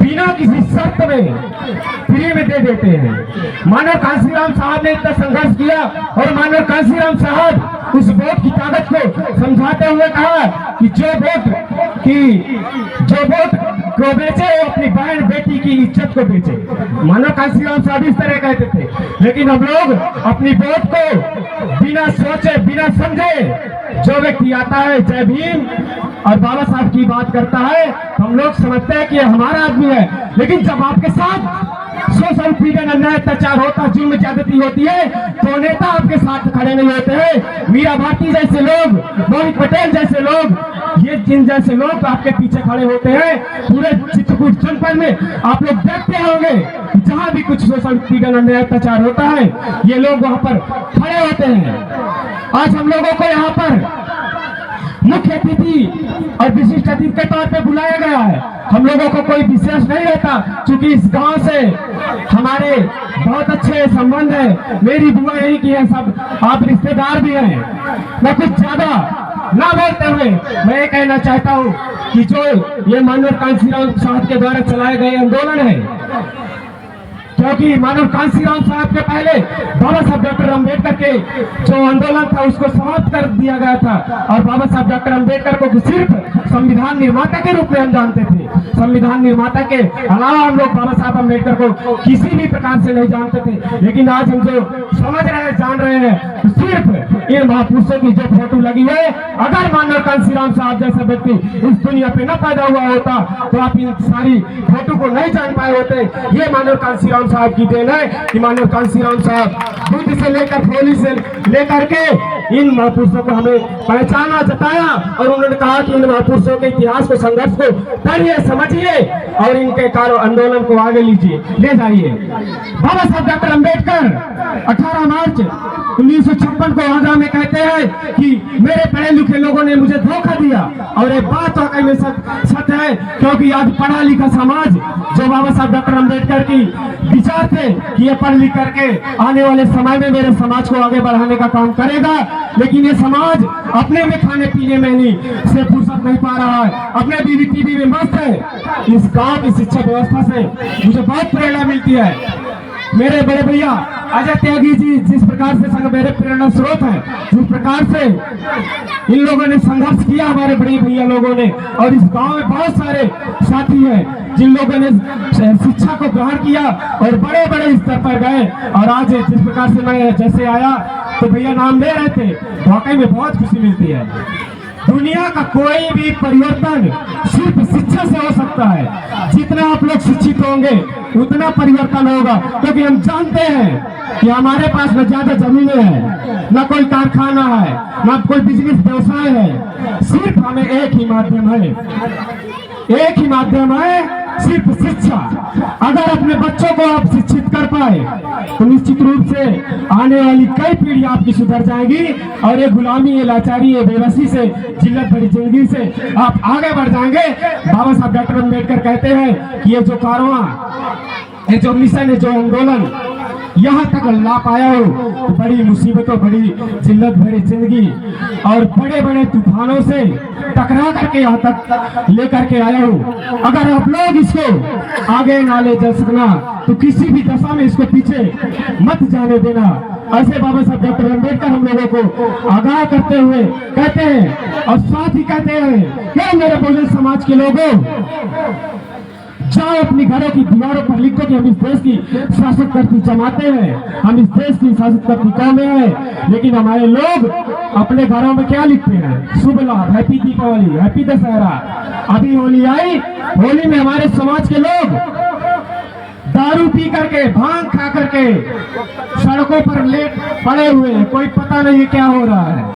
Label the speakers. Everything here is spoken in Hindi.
Speaker 1: बिना किसी शर्त में फ्री में दे देते हैं। मानव कांशीराम साहब ने इतना संघर्ष किया और मानव कांशीराम साहब उस वोट की ताकत को समझाते हुए कहा कि जो वोट को बेचे वो अपनी बहन बेटी की इज्जत को बेचे। मानव कांशीराम साहब इस तरह कहते थे, लेकिन हम लोग अपनी वोट को बिना सोचे बिना समझे जो व्यक्ति आता है जय भीम और बाबा साहब की बात करता है, हम लोग समझते हैं कि हमारा आदमी है। लेकिन जब आपके साथ शोषण पीड़न अन्याय अत्याचार होता, जुल्म ज्यादती होती है, तो नेता आपके साथ खड़े नहीं होते हैं। मीरा भारती जैसे लोग, मोहित पटेल जैसे लोग, ये जिन जैसे लोग आपके पीछे खड़े होते हैं। पूरे चित्रकूट जनपद में आप लोग देखते होंगे जहां भी कुछ शोषण पीड़न अन्याय अत्याचार होता है, ये लोग वहां पर खड़े होते हैं। आज हम लोगों को यहाँ पर मुख्य अतिथि और विशिष्ट अतिथि के तौर पे बुलाया गया है। हम लोगों को कोई विशेष नहीं रहता, क्योंकि इस गांव से हमारे बहुत अच्छे संबंध है। मेरी बुआ यही की है, सब आप रिश्तेदार भी हैं। मैं कुछ ज्यादा ना बोलते हुए मैं ये कहना चाहता हूँ कि जो ये मानव कांशीराम साहब के द्वारा चलाए गए आंदोलन है, क्योंकि मानव कांशीराम साहब के पहले बाबा साहब डॉक्टर अम्बेडकर के जो आंदोलन था उसको समाप्त कर दिया गया था और बाबा साहब डॉक्टर अम्बेडकर को सिर्फ संविधान निर्माता के रूप में हम जानते थे। संविधान निर्माता के अलावा हम लोग बाबा साहब अम्बेडकर को किसी भी प्रकार से नहीं जानते थे। लेकिन आज हम जो समझ रहे हैं, जान रहे हैं, तो सिर्फ इन महापुरुषों की जो फोटो लगी है, अगर मानव कांशीराम साहब जैसा व्यक्ति इस दुनिया पे न पैदा हुआ होता तो आप इन सारी फोटो को नहीं जान पाए होते। ये मानव कांशीराम साहब की देन है कि मानव कांशीराम साहब बुद्ध से लेकर होली से लेकर के इन महापुरुषों को हमें पहचाना, जताया और उन्होंने कहा कि इन महापुरुषों के इतिहास को, संघर्ष को पढ़िए, समझिए और इनके कार्य आंदोलन को आगे लीजिए, ले जाइए। बाबा साहब डॉक्टर अम्बेडकर 18 मार्च 1956 को आगरा में कहते हैं कि मेरे पढ़े लिखे लोगों ने मुझे धोखा दिया, और ये बात वाकई में सत्य है, क्योंकि आज पढ़ा लिखा समाज जो बाबा साहब डॉक्टर अम्बेडकर की विचार थे कि ये पढ़ लिख करके आने वाले समय में मेरे समाज को आगे बढ़ाने का काम करेगा, लेकिन ये समाज अपने में खाने पीने में नहीं से फुर्सत नहीं पा रहा है, अपने बीवी टीवी में मस्त है। इस गांव की शिक्षा व्यवस्था से मुझे बहुत प्रेरणा मिलती है। मेरे बड़े भैया अजय त्यागी जी जिस प्रकार से मेरे प्रेरणा स्रोत हैं, जिस प्रकार से इन लोगों ने संघर्ष किया, हमारे बड़े भैया लोगों ने, और इस गांव में बहुत सारे साथी हैं जिन लोगों ने शिक्षा को ग्रहण किया और बड़े बड़े स्तर पर गए। और आज जिस प्रकार से मैं जैसे आया तो भैया नाम ले रहे थे, वाकई में बहुत खुशी मिलती है। दुनिया का कोई भी परिवर्तन सिर्फ शिक्षा से हो सकता है। जितना आप लोग शिक्षित होंगे उतना परिवर्तन होगा, क्योंकि हम जानते हैं कि हमारे पास न ज्यादा जमीनें हैं, न कोई कारखाना है, न कोई बिजनेस व्यवसाय है। सिर्फ हमें एक ही माध्यम है, एक ही माध्यम है, सिर्फ शिक्षा। अगर अपने बच्चों को आप शिक्षित कर पाए तो निश्चित रूप से आने वाली कई पीढ़ी आपकी सुधर जाएगी और ये गुलामी, ये लाचारी, ये बेबसी से, जिल्लत भरी जिंदगी से आप आगे बढ़ जाएंगे। बाबा साहब डॉक्टर अम्बेडकर कहते हैं कि ये जो कारवां, ये जो मिशन है, जो आंदोलन यहाँ तक ला पाया हो, तो बड़ी मुसीबतों, बड़ी जिल्लत भरी जिंदगी और बड़े बड़े तूफानों से टकरा करके यहाँ तक लेकर के आया हो। अगर आप लोग इसको आगे ना ले जा सकना तो किसी भी दशा में इसको पीछे मत जाने देना। ऐसे बाबा साहब डॉक्टर अम्बेडकर हम लोगों को आगाह करते हुए कहते हैं और साथ ही कहते हैं कि मेरे बहुजन समाज के लोगों, जाओ अपनी घरों की दीवारों पर लिखो कि हम इस देश की शासक करती जमाते हैं, हम इस देश की शासक करती कौमें हैं। लेकिन हमारे लोग अपने घरों में क्या लिखते हैं? शुभ लाभ, हैप्पी दीपावली, हैप्पी दशहरा। अभी होली आई, होली में हमारे समाज के लोग दारू पी करके, भांग खा करके सड़कों पर लेट पड़े हुए हैं, कोई पता नहीं क्या हो रहा है।